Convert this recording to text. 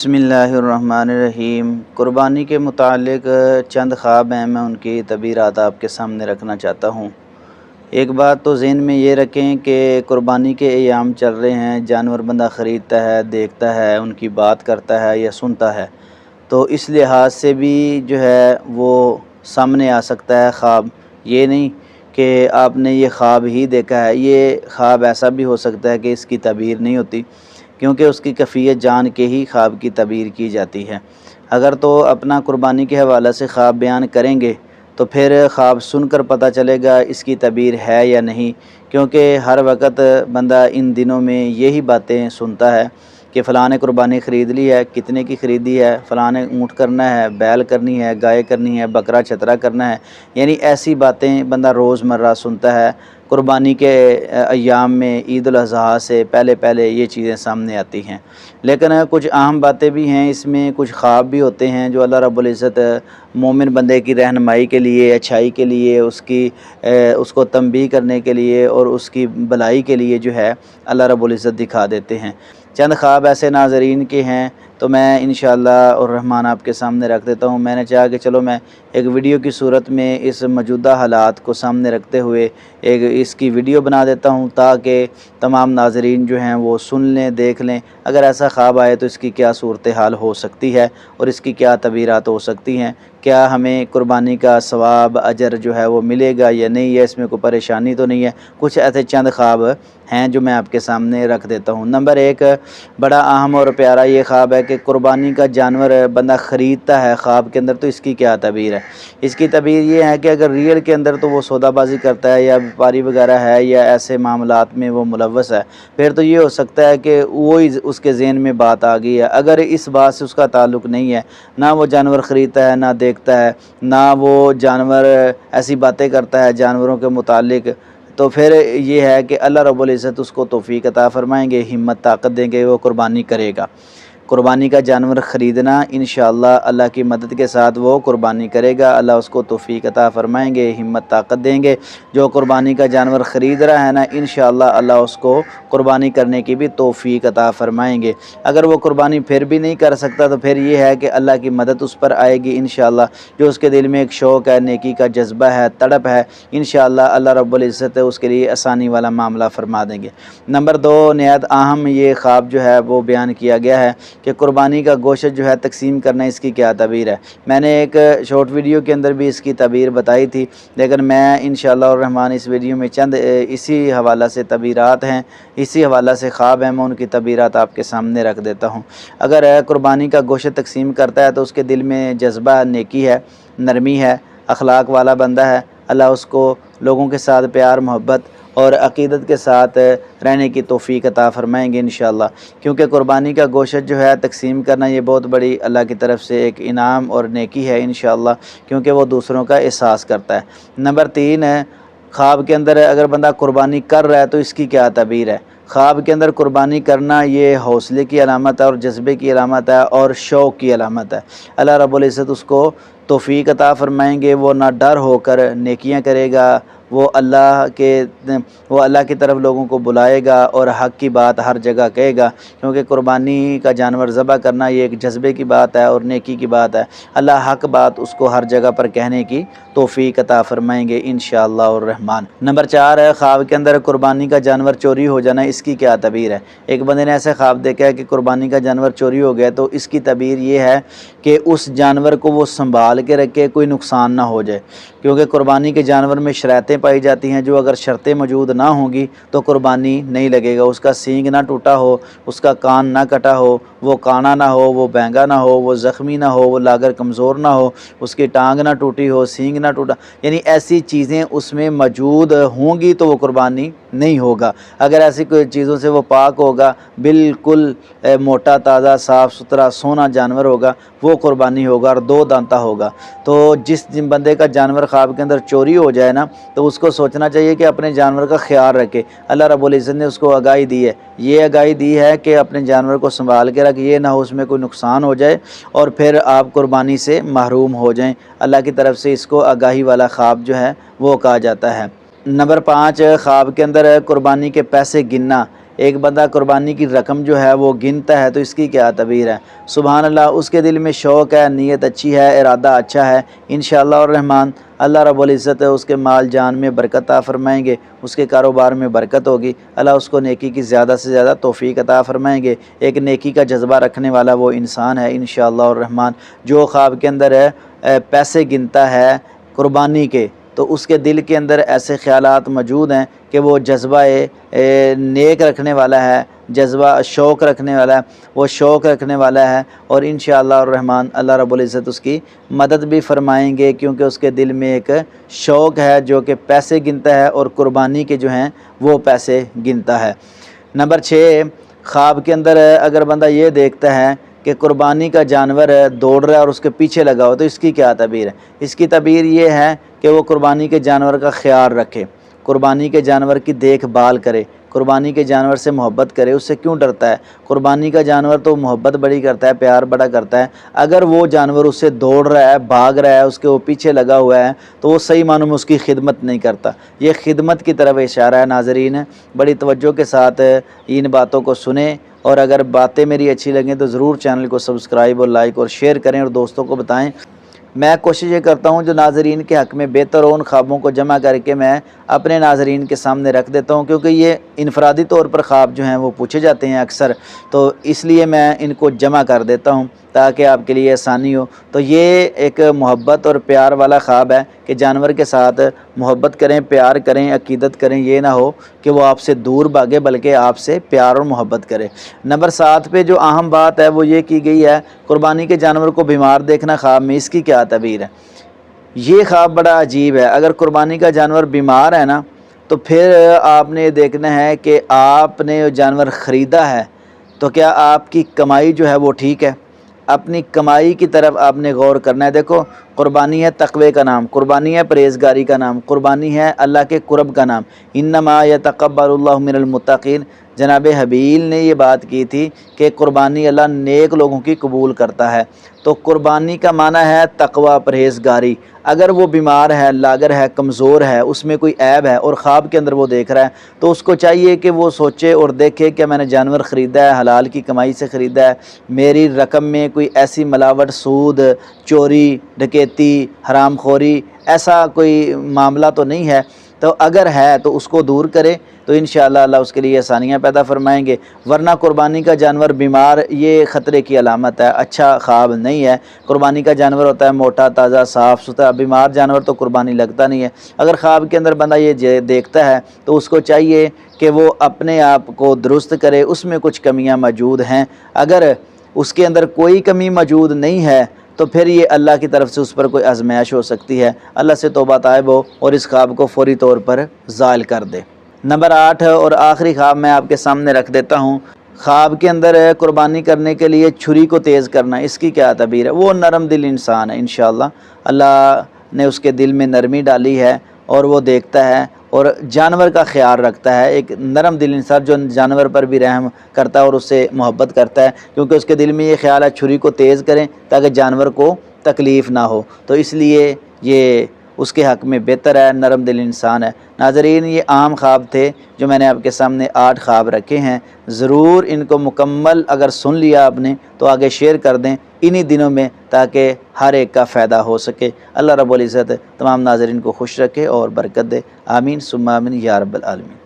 बिस्मिल्लाहिर्रहमानिर्रहीम। कुर्बानी के मुतालिक चंद ख्वाब हैं, मैं उनकी तबीरात आपके सामने रखना चाहता हूँ। एक बात तो ज़हन में ये रखें कि कुर्बानी के अयाम चल रहे हैं, जानवर बंदा ख़रीदता है, देखता है, उनकी बात करता है या सुनता है, तो इस लिहाज से भी जो है वो सामने आ सकता है ख्वाब। ये नहीं कि आपने ये ख्वाब ही देखा है, ये ख्वाब ऐसा भी हो सकता है कि इसकी तबीर नहीं होती, क्योंकि उसकी कैफियत जान के ही ख्वाब की तबीर की जाती है। अगर तो अपना कुर्बानी के हवाले से ख्वाब बयान करेंगे तो फिर ख्वाब सुनकर पता चलेगा इसकी तबीर है या नहीं, क्योंकि हर वक्त बंदा इन दिनों में यही बातें सुनता है कि फ़लाँ ने कुर्बानी ख़रीद ली है, कितने की ख़रीदी है, फ़लाँ ने ऊँट करना है, बैल करनी है, गाय करनी है, बकरा छतरा करना है। यानी ऐसी बातें बंदा रोज़मर्रा सुनता है। कुर्बानी के अय्याम में ईद उल अज़हा से पहले पहले ये चीज़ें सामने आती हैं। लेकिन कुछ अहम बातें भी हैं इसमें, कुछ ख्वाब भी होते हैं जो अल्लाह रब्बुल इज़्ज़त मोमिन बंदे की रहनुमाई के लिए, अच्छाई के लिए, उसको तंबीह करने के लिए और उसकी भलाई के लिए जो है अल्लाह रब्बुल इज़्ज़त दिखा देते हैं। चंद ख्वाब ऐसे नाज़रीन के हैं तो मैं इंशाअल्लाह और रहमान आपके सामने रख देता हूँ। मैंने चाहा कि चलो मैं एक वीडियो की सूरत में इस मौजूदा हालात को सामने रखते हुए एक इसकी वीडियो बना देता हूँ, ताकि तमाम नाज़रीन जो हैं वो सुन लें, देख लें, अगर ऐसा ख्वाब आए तो इसकी क्या सूरत हाल हो सकती है और इसकी क्या तबीरात हो सकती हैं, क्या हमें कुर्बानी का सवाब अजर जो है वो मिलेगा या नहीं, या इसमें कोई परेशानी तो नहीं है। कुछ ऐसे चंद ख्वाब हैं जो मैं आपके सामने रख देता हूँ। नंबर एक, बड़ा अहम और प्यारा ये ख्वाब है कि कुर्बानी का जानवर बंदा ख़रीदता है ख्वाब के अंदर, तो इसकी क्या तबीर है। इसकी तबीर ये है कि अगर रियल के अंदर तो वो सौदाबाजी करता है या व्यापारी वगैरह है या ऐसे मामलात में वो मुलव्वस है, फिर तो ये हो सकता है कि वो ही उसके ज़हन में बात आ गई है। अगर इस बात से उसका ताल्लुक़ नहीं है, ना वो जानवर ख़रीदता है, ना देखता है, ना वो जानवर ऐसी बातें करता है जानवरों के मुतालिक, तो फिर ये है कि अल्लाह रब्बुल इज़्ज़त उसको तौफ़ीक अता फ़रमाएंगे, हिम्मत ताकत देंगे, वो कुर्बानी करेगा। कुर्बानी का जानवर ख़रीदना इंशाअल्लाह अल्लाह की मदद के साथ वो कुर्बानी करेगा। अल्लाह उसको तौफ़ीक अता फ़रमाएंगे, हिम्मत ताकत देंगे। जो कुर्बानी का जानवर ख़रीद रहा है ना, इंशाअल्लाह अल्लाह उसको कुर्बानी करने की भी तौफ़ीक अता फ़रमाएंगे। अगर वो कुर्बानी फिर भी नहीं कर सकता तो फिर ये है कि अल्लाह की मदद उस पर आएगी इंशाअल्लाह। जो उसके दिल में एक शौक़ है, नेकी का जज्बा है, तड़प है, इंशाअल्लाह अल्लाह रब्बुल इज़्ज़त उसके लिए आसानी वाला मामला फ़रमा देंगे। नंबर दो, निहायत अहम ये ख्वाब जो है वो बयान किया गया है कि कुर्बानी का गोश्त जो है तकसीम करना, इसकी क्या तबीर है। मैंने एक शॉर्ट वीडियो के अंदर भी इसकी तबीर बताई थी, लेकिन मैं इंशाअल्लाह रहमान इस वीडियो में चंद इसी हवाला से तबीरात हैं, इसी हवाला से ख्वाब हैं, मैं उनकी तबीरात आपके सामने रख देता हूँ। अगर कुर्बानी का गोश्त तकसीम करता है तो उसके दिल में जज्बा नेकी है, नरमी है, अखलाक वाला बंदा है, अल्लाह उसको लोगों के साथ प्यार मोहब्बत और अक़ीदत के साथ रहने की तौफ़ीक अता फ़रमाएंगे इंशाअल्लाह। क्योंकि कुर्बानी का गोश्त जो है तकसीम करना ये बहुत बड़ी अल्लाह की तरफ से एक इनाम और नेकी है इंशाअल्लाह, क्योंकि वो दूसरों का एहसास करता है। नंबर तीन है, ख्वाब के अंदर अगर बंदा कुर्बानी कर रहा है तो इसकी क्या तबीर है। ख्वाब के अंदर कुर्बानी करना ये हौसले की अलामत है और जज्बे की अलामत है और शौक़ की अलामत है। अल्लाह रब्बुल इज़्ज़त उसको तौफ़ीक अता फ़रमाएंगे, वो ना डर होकर नेकियां करेगा, वो अल्लाह की तरफ लोगों को बुलाएगा और हक़ की बात हर जगह कहेगा। क्योंकि कुर्बानी का जानवर ज़बह करना ये एक जज्बे की बात है और नेकी की बात है। अल्लाह हक़ बात उसको हर जगह पर कहने की तौफ़ीक अता फ़रमाएंगे इंशाअल्लाह और रहमान। नंबर चार है, ख्वाब के अंदर कुर्बानी का जानवर चोरी हो जाना, इसकी क्या तबीर है। एक बंदे ने ऐसा ख्वाब देखा है कि कुर्बानी का जानवर चोरी हो गया, तो इसकी तबीर ये है कि उस जानवर को वो संभाल के रखे, कोई नुकसान ना हो जाए। क्योंकि कुर्बानी के जानवर में शर्तें पाई जाती हैं, जो अगर शर्तें मौजूद ना होंगी तो कुर्बानी नहीं लगेगा। उसका सींग ना टूटा हो, उसका कान ना कटा हो, वो काना ना हो, वो बैंगा ना हो, वो ज़ख्मी ना हो, वो लागर कमज़ोर ना हो, उसकी टांग ना टूटी हो, सींग ना टूटा, यानी ऐसी चीज़ें उसमें मौजूद होंगी तो वो कुर्बानी नहीं होगा। अगर ऐसी कोई चीज़ों से वो पाक होगा, बिल्कुल मोटा ताज़ा साफ़ सुथरा सोना जानवर होगा, वो कुर्बानी होगा और दो दांता होगा। तो जिस बंदे का जानवर ख्वाब के अंदर चोरी हो जाए ना, तो उसको सोचना चाहिए कि अपने जानवर का ख्याल रखे। अल्लाह रब्बुल इज़्ज़त ने उसको आगाही दी है, ये आगाही दी है कि अपने जानवर को संभाल के रख, ये ना हो उसमें कोई नुकसान हो जाए और फिर आप कुर्बानी से महरूम हो जाएं। अल्लाह की तरफ से इसको आगाही वाला ख्वाब जो है वो कहा जाता है। नंबर पाँच, ख्वाब के अंदर कुर्बानी के पैसे गिनना, ایک بندہ قربانی کی رقم جو ہے وہ گنتا ہے تو اس کی کیا تعبیر ہے؟ سبحان اللہ، اس کے دل میں شوق ہے، نیت اچھی ہے، ارادہ اچھا ہے، انشاءاللہ الرحمن اللہ رب العزت اس کے مال جان میں برکت عطا فرمائیں گے، اس کے کاروبار میں برکت ہوگی، اللہ اس کو نیکی کی زیادہ سے زیادہ توفیق عطا فرمائیں گے۔ ایک نیکی کا جذبہ رکھنے والا وہ انسان ہے انشاءاللہ الرحمن، جو خواب کے اندر پیسے گنتا ہے قربانی کے، تو اس کے دل کے اندر ایسے خیالات موجود ہیں کہ وہ جذبہ نیک رکھنے والا ہے، جذبہ شوق رکھنے والا ہے، وہ شوق رکھنے والا ہے، اور انشاءاللہ الرحمن اللہ رب العزت اس کی مدد بھی فرمائیں گے، کیونکہ اس کے دل میں ایک شوق ہے جو کہ پیسے گنتا ہے اور قربانی کے جو ہیں وہ پیسے گنتا ہے۔ نمبر 6، خواب کے اندر اگر بندہ یہ دیکھتا ہے کہ قربانی کا جانور دوڑ رہا ہے اور اس کے پیچھے لگا ہو تو اس کی کیا تعبیر ہے؟ اس کی تعبیر یہ ہے کہ وہ قربانی کے جانور کا خیال رکھے، قربانی کے جانور کی دیکھ بھال کرے، قربانی کے جانور سے محبت کرے۔ اس سے کیوں ڈرتا ہے؟ قربانی کا جانور تو محبت بڑی کرتا ہے، پیار بڑا کرتا ہے۔ اگر وہ جانور اس سے دوڑ رہا ہے، بھاگ رہا ہے، اس کے وہ پیچھے لگا ہوا ہے تو وہ صحیح معنوں میں اس کی خدمت نہیں کرتا۔ یہ خدمت کی طرف اشارہ ہے۔ ناظرین بڑی توجہ کے ساتھ ان باتوں کو سنیں، اور اگر باتیں میری اچھی لگیں تو ضرور چینل کو سبسکرائب اور لائک اور شیئر کریں اور دوستوں کو بتائیں۔ میں کوشش یہ کرتا ہوں جو ناظرین کے حق میں بہتر ہو، ان خوابوں کو جمع کر کے میں اپنے ناظرین کے سامنے رکھ دیتا ہوں، کیونکہ یہ انفرادی طور پر خواب جو ہیں وہ پوچھے جاتے ہیں اکثر، تو اس لیے میں ان کو جمع کر دیتا ہوں تاکہ آپ کے لیے آسانی ہو۔ تو یہ ایک محبت اور پیار والا خواب ہے کہ جانور کے ساتھ محبت کریں، پیار کریں، عقیدت کریں، یہ نہ ہو کہ وہ آپ سے دور بھاگے بلکہ آپ سے پیار اور محبت کرے۔ نمبر 7 پہ جو اہم بات ہے وہ یہ کی گئی ہے، قربانی کے جانور کو بیمار دیکھنا خواب میں، اس کی کیا تعبیر ہے؟ یہ خواب بڑا عجیب ہے۔ اگر قربانی کا جانور بیمار ہے نا تو پھر آپ نے یہ دیکھنا ہے کہ آپ نے جانور خریدا ہے تو کیا آپ کی کمائی جو ہے وہ ٹھیک ہے؟ اپنی کمائی کی طرف آپ نے غور کرنا ہے۔ دیکھو، قربانی ہے تقوی کا نام، قربانی ہے پرہیزگاری کا نام، قربانی ہے اللہ کے قرب کا نام۔ انما یتقبل اللہ من المتقین، جناب حبیل نے یہ بات کی تھی کہ قربانی اللہ نیک لوگوں کی قبول کرتا ہے۔ تو قربانی کا معنی ہے تقوی، پرہیزگاری۔ اگر وہ بیمار ہے، لاغر ہے، کمزور ہے، اس میں کوئی عیب ہے اور خواب کے اندر وہ دیکھ رہا ہے تو اس کو چاہیے کہ وہ سوچے اور دیکھے کہ میں نے جانور خریدا ہے، حلال کی کمائی سے خریدا ہے، میری رقم میں کوئی ایسی ملاوٹ، سود، چوری، ڈکیتی، حرام خوری ایسا کوئی معاملہ تو نہیں ہے۔ تو اگر ہے تو اس کو دور کرے تو انشاءاللہ اللہ اس کے لیے آسانیاں پیدا فرمائیں گے، ورنہ قربانی کا جانور بیمار یہ خطرے کی علامت ہے، اچھا خواب نہیں ہے۔ قربانی کا جانور ہوتا ہے موٹا، تازہ، صاف ستھرا، بیمار جانور تو قربانی لگتا نہیں ہے۔ اگر خواب کے اندر بندہ یہ دیکھتا ہے تو اس کو چاہیے کہ وہ اپنے آپ کو درست کرے، اس میں کچھ کمیاں موجود ہیں۔ اگر اس کے اندر کوئی کمی موجود نہیں ہے تو پھر یہ اللہ کی طرف سے اس پر کوئی آزمائش ہو سکتی ہے، اللہ سے توبہ طائب ہو اور اس خواب کو فوری طور پر زائل کر دے۔ نمبر 8 اور آخری خواب میں آپ کے سامنے رکھ دیتا ہوں۔ خواب کے اندر قربانی کرنے کے لیے چھری کو تیز کرنا، اس کی کیا تعبیر ہے؟ وہ نرم دل انسان ہے، انشاءاللہ اللہ نے اس کے دل میں نرمی ڈالی ہے اور وہ دیکھتا ہے اور جانور کا خیال رکھتا ہے۔ ایک نرم دل انسان جو جانور پر بھی رحم کرتا ہے اور اس سے محبت کرتا ہے، کیونکہ اس کے دل میں یہ خیال ہے چھری کو تیز کریں تاکہ جانور کو تکلیف نہ ہو، تو اس لیے یہ اس کے حق میں بہتر ہے، نرم دل انسان ہے۔ ناظرین یہ عام خواب تھے جو میں نے آپ کے سامنے 8 خواب رکھے ہیں، ضرور ان کو مکمل اگر سن لیا آپ نے تو آگے شیئر کر دیں انہی دنوں میں تاکہ ہر ایک کا فائدہ ہو سکے۔ اللہ رب العزت تمام ناظرین کو خوش رکھے اور برکت دے، آمین ثم آمین یا رب العالمین۔